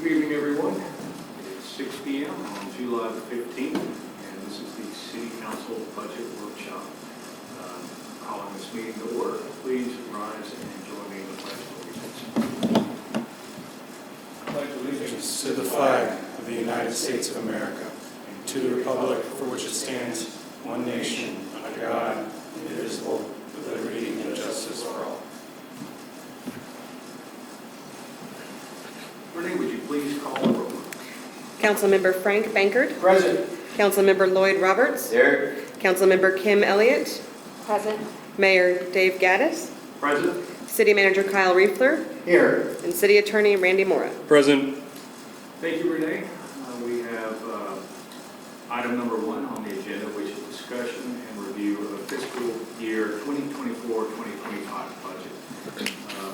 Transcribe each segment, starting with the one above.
Good evening, everyone. It's 6 p.m. on July the 15th, and this is the City Council Budget Workshop. Calling this meeting to order. Please rise and join me in the Pledge of Allegiance. Pledge allegiance to the flag of the United States of America and to the republic for which it stands, one nation, under God, indivisible, with liberty and justice for all. Renee, would you please call the roll? Councilmember Frank Bankert. Present. Councilmember Lloyd Roberts. Here. Councilmember Kim Elliott. Present. Mayor Dave Gaddis. Present. City Manager Kyle Riefler. Here. And City Attorney Randy Mora. Present. Thank you, Renee. We have item number 1 on the agenda, which is discussion and review of fiscal year 2024-2025 budget.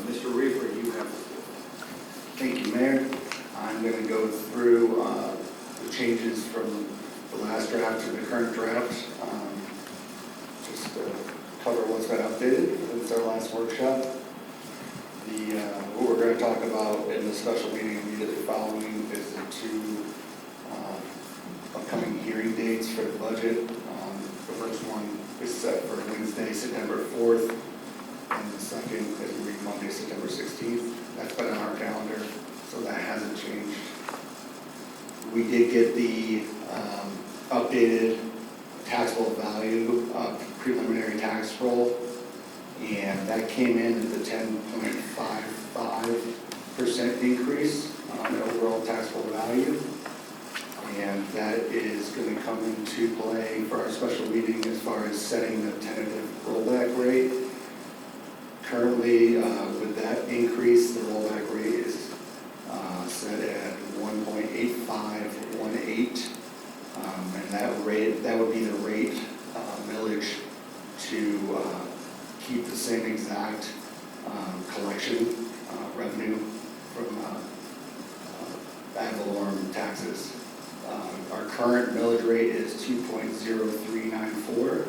Mr. Riefler, you have the floor. Thank you, Mayor. I'm going to go through the changes from the last draft to the current draft, just to cover what's been updated since our last workshop. What we're going to talk about in the special meeting immediately following is the 2 upcoming hearing dates for the budget. The first one is set for Wednesday, September 4th, and the second is going to be Monday, September 16th. That's been on our calendar, so that hasn't changed. We did get the updated taxable value preliminary tax roll, and that came in at the 10.55% increase on the overall taxable value. And that is going to come into play for our special meeting as far as setting the tentative rollback rate. Currently, with that increase, the rollback rate is set at 1.8518, and that would be the rate millage to keep the same exact collection revenue from ad valorem taxes. Our current millage rate is 2.0394.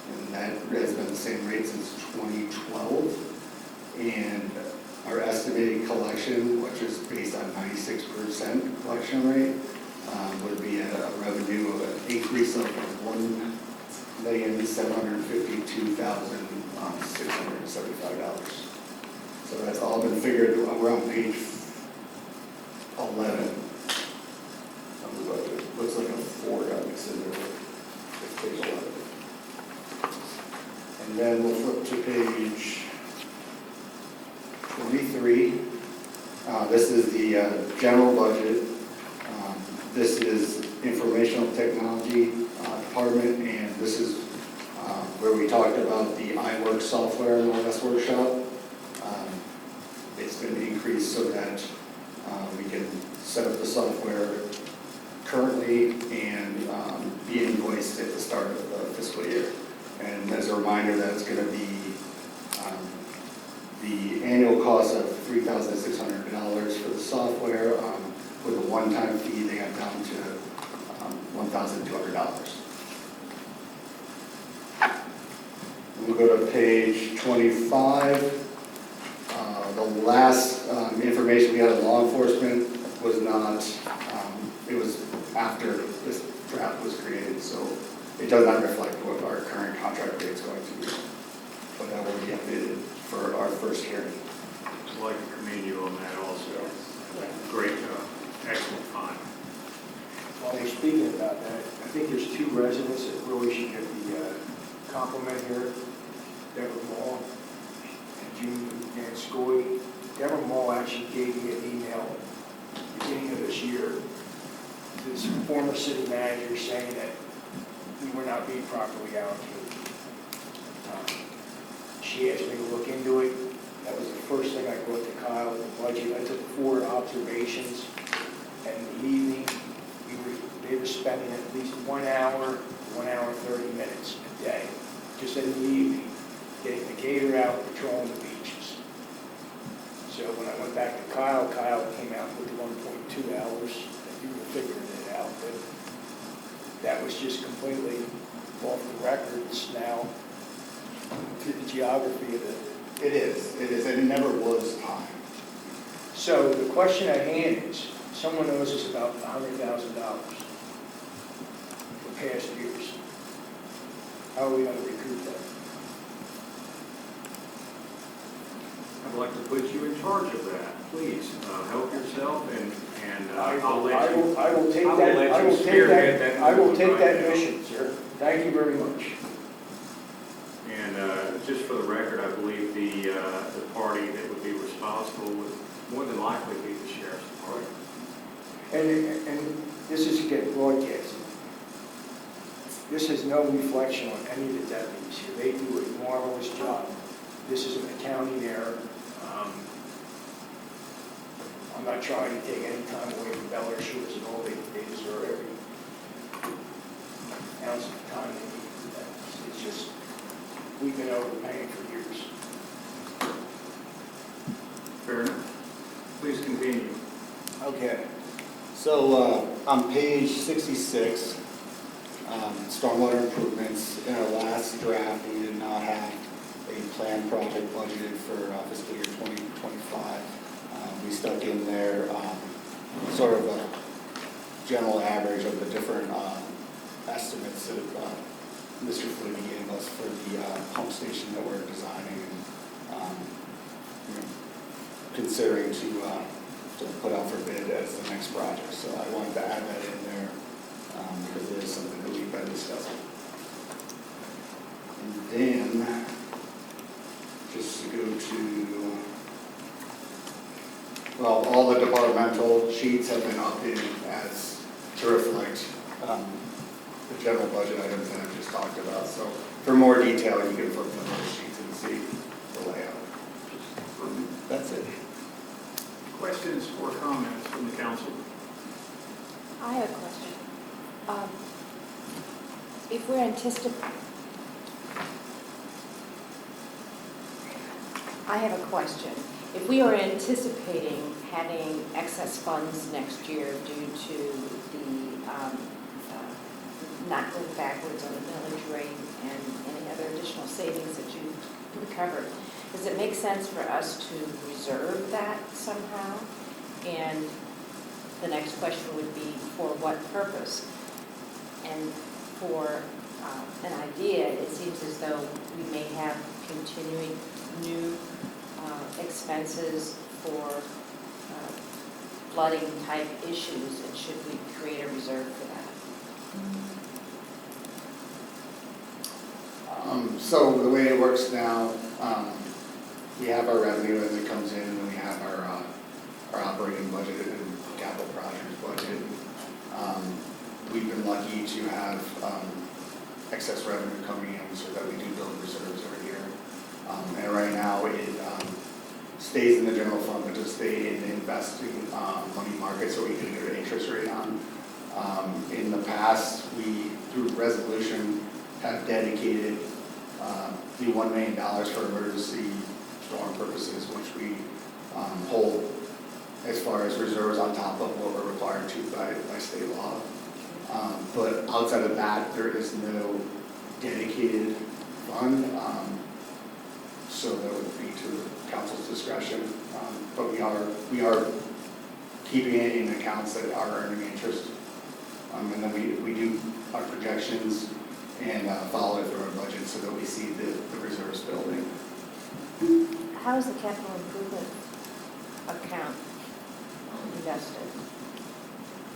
And that has been the same rate since 2012. And our estimated collection, which is based on 96% collection rate, would be a revenue of an increase of $1,752,675. So that's all been figured. We're on page 11. Looks like a 4 got mixed in there. It's page 11. And then we'll flip to page 23. This is the general budget. This is informational technology department, and this is where we talked about the iWork software in the last workshop. It's been increased so that we can set up the software currently and be invoiced at the start of the fiscal year. And as a reminder, that's going to be the annual cost of $3,600 for the software. With a one-time fee, they got down to $1,200. We'll go to page 25. The last information we had on law enforcement was not, it was after this draft was created, so it does not reflect what our current contract rate is going to be. But that will be updated for our first hearing. I'd like to commend you on that also. Great job. Excellent find. While you're speaking about that, I think there's 2 residents that really should get the compliment here. Deborah Mall and June Ganscoy. Deborah Mall actually gave me an email at the beginning of this year to this former city manager saying that we were not being properly allocated. She asked me to look into it. That was the first thing I brought to Kyle, the budget. I took 4 observations. And in the evening, they were spending at least 1 hour, 1 hour and 30 minutes a day, just in the evening, getting the gator out, patrolling the beaches. So when I went back to Kyle came out with 1.2 hours, and you were figuring it out, but that was just completely off the records now to the geography of it. It is, and it never was time. So So the question at hand is, someone owes us about $100,000 for past years. How are we going to recoup that? I'd like to put you in charge of that. Please, help yourself and I'll I let you. will take I will that, let I you will take spearhead that, that I will movement take right that now. mission, sir. Thank you very much. And just for the record, I believe the party that would be responsible would more than likely be the sheriff's department. And this is getting broadcasted. This is no reflection on any of the deputies here. They do a marvelous job. This is an accounting error. I'm not trying to take any time away from Bel Air Shores at all. They deserve every ounce of time they need for that. It's just, we've been overpaying for years. Fair enough. Please continue. Okay, so on page 66, stormwater improvements, in our last draft, we did not have a planned project budgeted for fiscal year 2025. We stuck in there sort of a general average of the different estimates that Mr. Fleety gave us for the pump station that we're designing and considering to put out for bid as the next project. So I wanted to add that in there because it is something that we've been discussing. And then, just to go to, well, all the departmental sheets have been updated as to reflect the general budget items that I've just talked about. So for more detail, you can flip through those sheets and see the layout. That's it. Questions or comments from the council? I have a question. If we're anticipating, I have a question. If we are anticipating having excess funds next year due to the not going backwards on the millage rate and any other additional savings that you've covered, does it make sense for us to reserve that somehow? And the next question would be, for what purpose? And for an idea, it seems as though we may have continuing new expenses for flooding type issues, and should we create a reserve for that? So the way it works now, we have our revenue as it comes in, and we have our operating budget and capital projects budget. We've been lucky to have excess revenue coming in so that we do build reserves every year. And right now, it stays in the general fund, but just stay in the investing money market so we can get an interest rate on. In the past, we, through resolution, have dedicated the $1 million for emergency storm purposes, which we hold as far as reserves on top of what we're required to by state law. But outside of that, there is no dedicated fund, so that would be to the council's discretion. But we are keeping it in accounts that are earning interest. And then we do our projections and follow it through our budget so that we see the reserves building. How is the capital improvement account invested?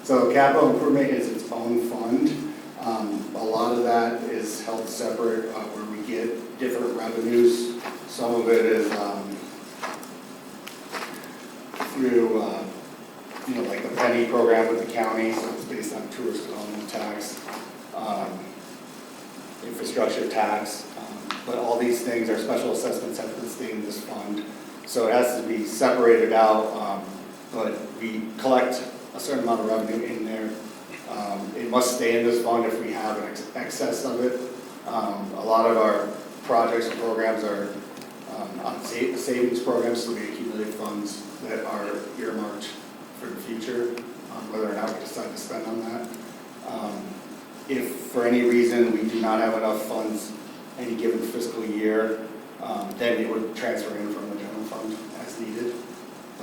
So capital improvement is its own fund. A lot of that is held separate where we get different revenues. Some of it is through, like the penny program with the county, so it's based on tourist development tax, infrastructure tax, but all these things are special assessments have to stay in this fund. So it has to be separated out, but we collect a certain amount of revenue in there. It must stay in this fund if we have an excess of it. A lot of our projects and programs are on savings programs, so we accumulate funds that are earmarked for the future, whether or not we decide to spend on that. If for any reason we do not have enough funds any given fiscal year, then it would transfer in from the general fund as needed.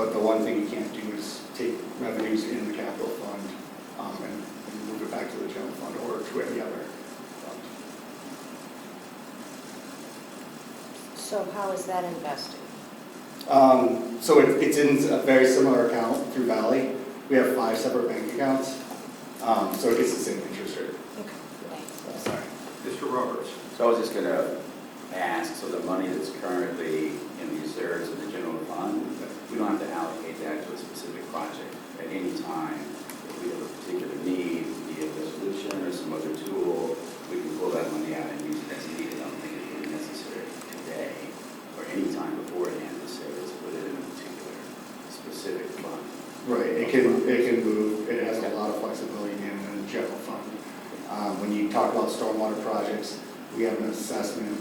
But the one thing you can't do is take revenues in the capital fund and move it back to the general fund or to any other fund. So how is that invested? So it's in a very similar account through Valley. We have 5 separate bank accounts, so it gets the same interest rate. Okay, thanks. Sorry. Mr. Roberts. So I was just going to ask, so the money that's currently in the reserves of the general fund, we don't have to allocate that to a specific project at any time. If we have a particular need, be it a resolution or some other tool, we can pull that money out and use it as needed. I don't think it's really necessary today or any time beforehand to say let's put it in a particular specific fund. Right, it can move, it has a lot of flexibility in the general fund. When you talk about stormwater projects, we have an assessment,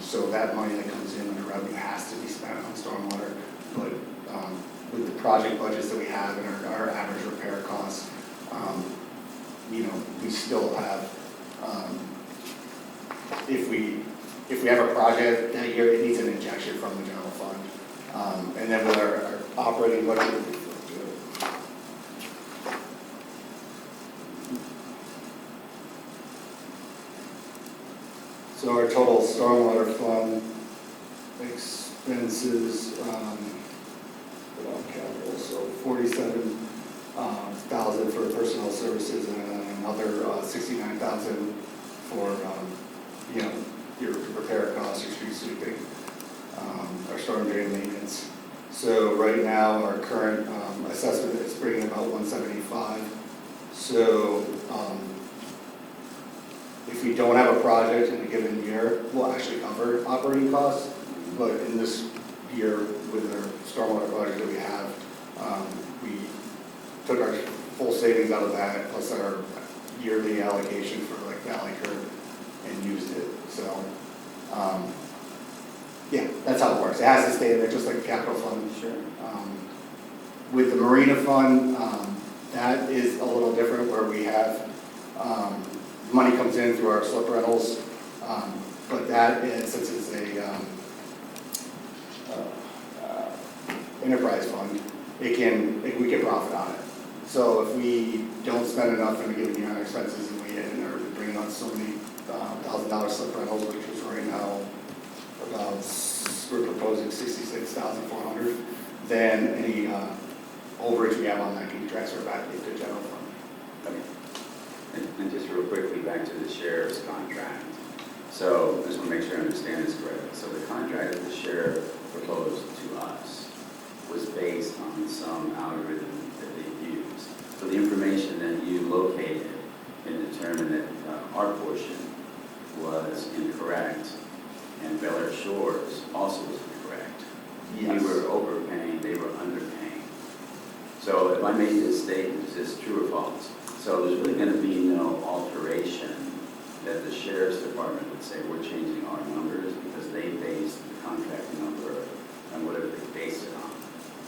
so that money that comes in under revenue has to be spent on stormwater. But with the project budgets that we have and our average repair costs, we still have, if we have a project that year, it needs an injection from the general fund. And then with our operating budget, so our total stormwater fund expenses, without capital, so 47,000 for personnel services and another 69,000 for, your repair costs, your street sweeping, our storm drain maintenance. So right now, our current assessment is bringing about 175. So if we don't have a project in a given year, we'll actually cover operating costs. But in this year, with our stormwater project that we have, we took our full savings out of that, plus our yearly allocation for like Valley Curb, and used it. So, yeah, that's how it works. It has to stay in there, just like the capital fund. Sure. With the Marina Fund, that is a little different, where we have, money comes in through our slip rentals, but that is, since it's a enterprise fund, we can profit on it. So if we don't spend enough in a given year on expenses, and we're bringing on so many $1,000 slip rentals, which is right now about, we're proposing 66,400, then any overage we have on that can be transferred back into general fund. Okay. And just real quickly, back to the sheriff's contract. So I just want to make sure I understand this correctly. So the contract that the sheriff proposed to us was based on some algorithm that they used. So the information that you located and determined that our portion was incorrect, and Bel Air Shores also was incorrect. Yes. We were overpaying, they were underpaying. So if I made this statement, is this true or false? So there's really going to be no alteration that the sheriff's department would say, we're changing our numbers because they based the contract number on whatever they based it on.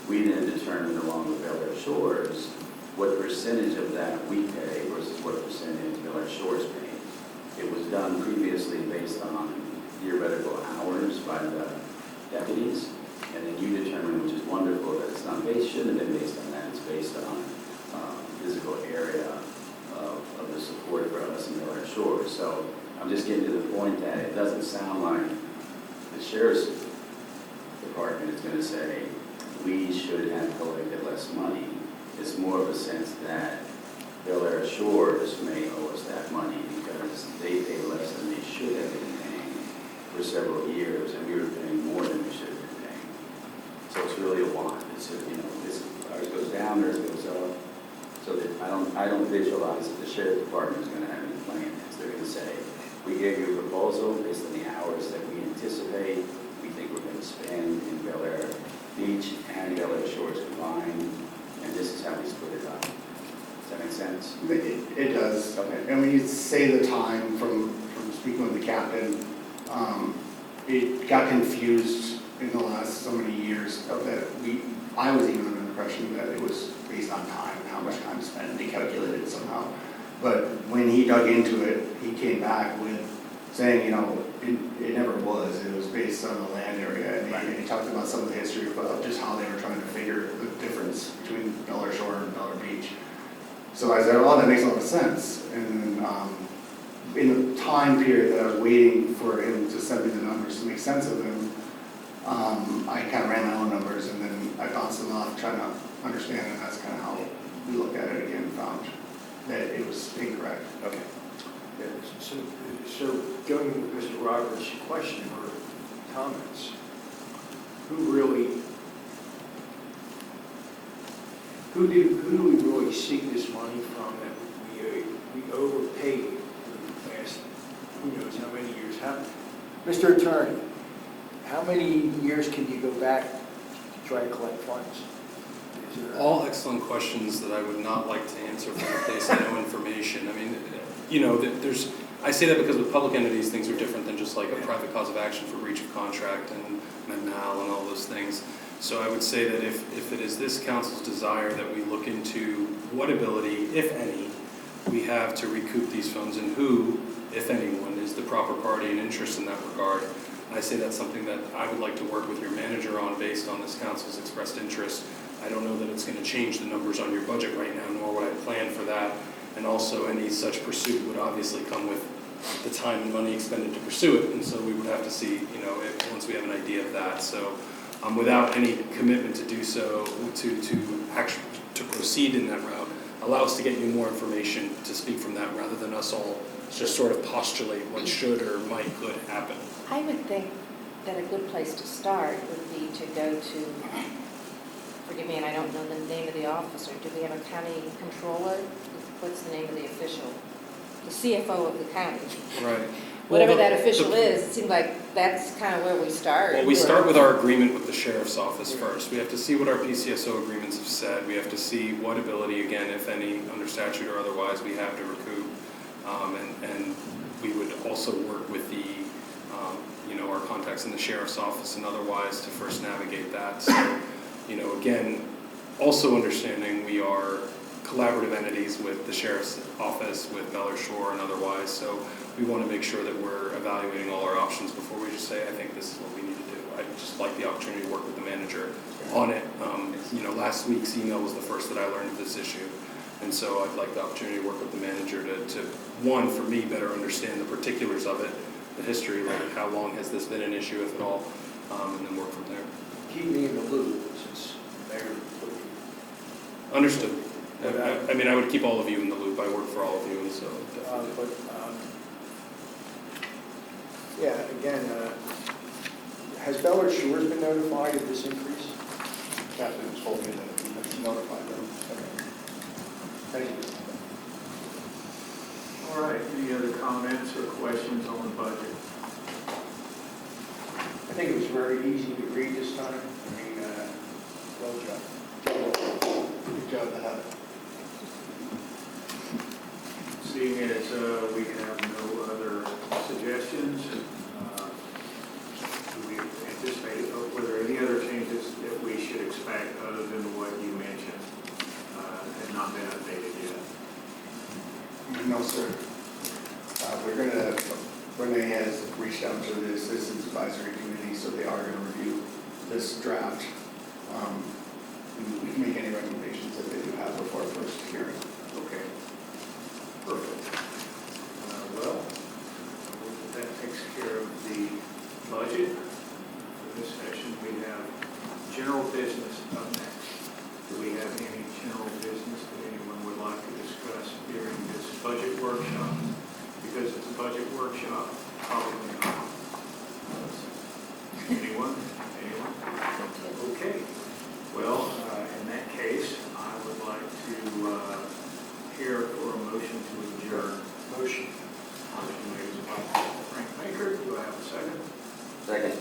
We then determined, along with Bel Air Shores, what percentage of that we pay versus what percentage Bel Air Shores paid. It was done previously based on theoretical hours by the deputies, and then you determine, which is wonderful, that it's not based, shouldn't have been based on that, it's based on physical area of the support for us in Bel Air Shores. So I'm just getting to the point that it doesn't sound like the sheriff's department is going to say, we should have collected less money. It's more of a sense that Bel Air Shores may owe us that money because they pay less than they should have been paying for several years, and we were paying more than we should have been paying. So it's really a want. It's ours goes down, theirs goes up. So that I don't visualize that the sheriff department is going to have any plan in this. They're going to say, we gave you a proposal based on the hours that we anticipate. We think we're going to spend in Bel Air Beach and Bel Air Shores combined, and this is how we split it up. Does that make sense? It does. Okay. And when you say the time from speaking with the captain, it got confused in the last so many years that I was even under the impression that it was based on time, how much time spent, and they calculated it somehow. But when he dug into it, he came back with saying, it never was. It was based on the land area. And he talked about some of the history about just how they were trying to figure the difference between Bel Shore and Bel Beach. So I said, oh, that makes a lot of sense. And then in the time period that I was waiting for him to send me the numbers to make sense of them, I kind of ran my own numbers and then I bounced them off trying to understand, and that's kind of how we looked at it again and found that it was incorrect. Okay. Yeah, so going with Mr. Roberts' question or comments, who do we really seek this money from that we overpaid for the past, who knows how many years? Mr. Attorney, how many years can you go back to try to collect funds? Is there- All excellent questions that I would not like to answer from the place of no information. I mean, I say that because with public entities, things are different than just like a private cause of action for breach of contract and McNall and all those things. So I would say that if it is this council's desire that we look into what ability, if any, we have to recoup these funds and who, if anyone, is the proper party and interest in that regard, I say that's something that I would like to work with your manager on based on this council's expressed interest. I don't know that it's going to change the numbers on your budget right now, nor would I plan for that. And also, any such pursuit would obviously come with the time and money expended to pursue it. And so we would have to see, once we have an idea of that. So without any commitment to do so, to proceed in that route, allow us to get you more information to speak from that rather than us all just sort of postulate what should or might could happen. I would think that a good place to start would be to go to, forgive me, and I don't know the name of the officer. Do we have a county controller? What's the name of the official? The CFO of the county. Right. Whatever Well, that official is, it seems like that's kind of where we start. Well, we start with our agreement with the sheriff's office first. We have to see what our PCSO agreements have said. We have to see what ability, again, if any, under statute or otherwise, we have to recoup. And we would also work with the, our contacts in the sheriff's office and otherwise to first navigate that. So, again, also understanding we are collaborative entities with the sheriff's office, with Bel Shore and otherwise. So we want to make sure that we're evaluating all our options before we just say, I think this is what we need to do. I'd just like the opportunity to work with the manager on it. Last week's email was the first that I learned of this issue. And so I'd like the opportunity to work with the manager to one, for me, better understand the particulars of it, the history, like how long has this been an issue, if at all, and then work from there. Keep me in the loop since Mayor. Understood. I would keep all of you in the loop. I work for all of you, and so. Again, has Bel Shores been notified of this increase? Captain told me that he notified them. Okay. Thank you. All right, any other comments or questions on the budget? I think it was very easy to read this time. Well done. Good job to have it. Seeing as we have no other suggestions, do we anticipate, were there any other changes that we should expect other than what you mentioned and not been updated yet? No, sir. Renee has reached out to the Citizens Advisory Committee, so they are going to review this draft. We can make any recommendations that they do have before our first hearing. Okay. Perfect. Well, that takes care of the budget. For this session, we have general business up next. Do we have any general business that anyone would like to discuss during this budget workshop? Because it's a budget workshop, probably not. Anyone? Anyone? Okay. Well, in that case, I would like to hear for a motion to adjourn. Motion. Motion made by Frank Baker. Do I have a second? Second.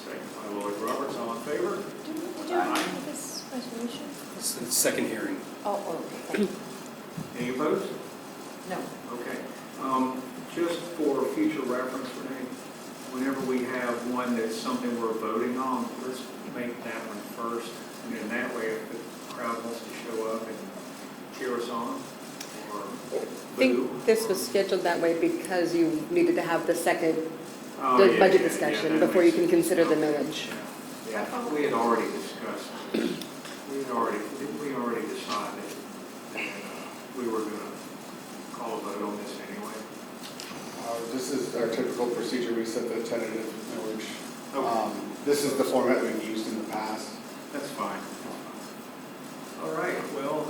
Second by Lloyd Roberts. All in favor? Did you read this resolution? It's the second hearing. Oh, okay. Any opposed? No. Okay. Just for future reference, Renee, whenever we have one that's something we're voting on, let's make that one first. And in that way, if the crowd wants to show up and cheer us on, or I think this was scheduled that way because you needed to have the second Oh, the yeah, budget yeah, discussion yeah, that before you makes can consider the sense. millage. Yeah, I thought we had already discussed, didn't we already decide that we were gonna call a vote on this anyway? This is our typical procedure. We set the tentative millage. Okay, This is the format we've used in the past. that's fine. All right, well,